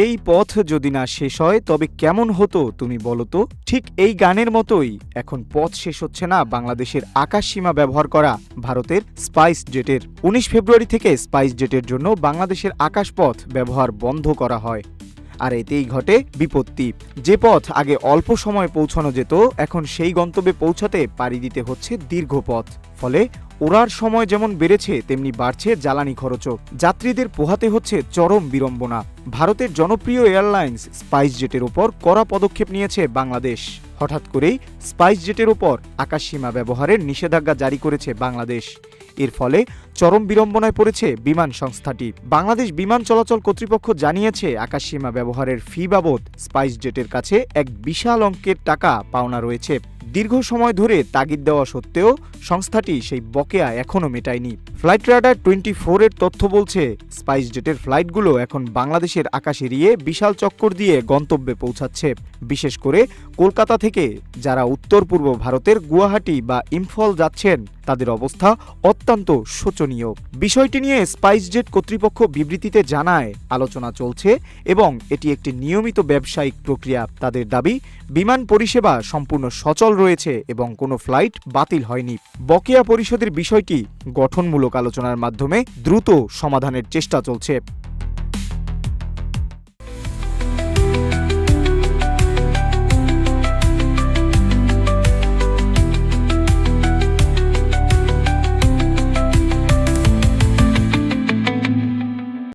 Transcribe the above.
এই পথ যদি না শেষ হয় তবে কেমন হতো তুমি বলো তো। ঠিক এই গানের মতোই এখন পথ শেষ হচ্ছে না বাংলাদেশের আকাশসীমা ব্যবহার করা ভারতের স্পাইস জেটের। ১৯ ফেব্রুয়ারি থেকে স্পাইস জেটের জন্য বাংলাদেশের আকাশপথ ব্যবহার বন্ধ করা হয়। আর এতেই ঘটে বিপত্তি। যে পথ আগে অল্প সময়ে পৌঁছানো যেত, এখন সেই গন্তব্যে পৌঁছাতে পাড়ি দিতে হচ্ছে দীর্ঘ পথ। ফলে ওড়ার সময় যেমন বেড়েছে, তেমনি বাড়ছে জ্বালানি খরচও। যাত্রীদের পোহাতে হচ্ছে চরম বিড়ম্বনা। ভারতের জনপ্রিয় এয়ারলাইন্স স্পাইস জেটের ওপর কড়া পদক্ষেপ নিয়েছে বাংলাদেশ। হঠাৎ করেই স্পাইস জেটের ওপর আকাশসীমা ব্যবহারের নিষেধাজ্ঞা জারি করেছে বাংলাদেশ। এর ফলে চরম বিড়ম্বনায় পড়েছে বিমান সংস্থাটি। বাংলাদেশ বিমান চলাচল কর্তৃপক্ষ জানিয়েছে, আকাশসীমা ব্যবহারের ফি বাবদ স্পাইস জেটের কাছে এক বিশাল অঙ্কের টাকা পাওনা রয়েছে। দীর্ঘ সময় ধরে তাগিদ দেওয়া সত্ত্বেও সংস্থাটি সেই বকেয়া এখনও মেটায়নি। ফ্লাইট রাডার 24 এর তথ্য বলছে, স্পাইস জেটের ফ্লাইটগুলো এখন বাংলাদেশের আকাশ এড়িয়ে বিশাল চক্কর দিয়ে গন্তব্যে পৌঁছাচ্ছে। বিশেষ করে কলকাতা থেকে যারা উত্তর পূর্ব ভারতের গুয়াহাটি বা ইম্ফল যাচ্ছেন, তাদের অবস্থা অত্যন্ত শোচনীয়। বিষয়টি নিয়ে স্পাইস জেট কর্তৃপক্ষ বিবৃতিতে জানায়, আলোচনা চলছে এবং এটি একটি নিয়মিত ব্যবসায়িক প্রক্রিয়া। তাদের দাবি, বিমান পরিষেবা সম্পূর্ণ সচল রয়েছে এবং কোনো ফ্লাইট বাতিল হয়নি। বকেয়া পরিশোধের বিষয়টি গঠনমূলক আলোচনার মাধ্যমে দ্রুত সমাধানের চেষ্টা চলছে।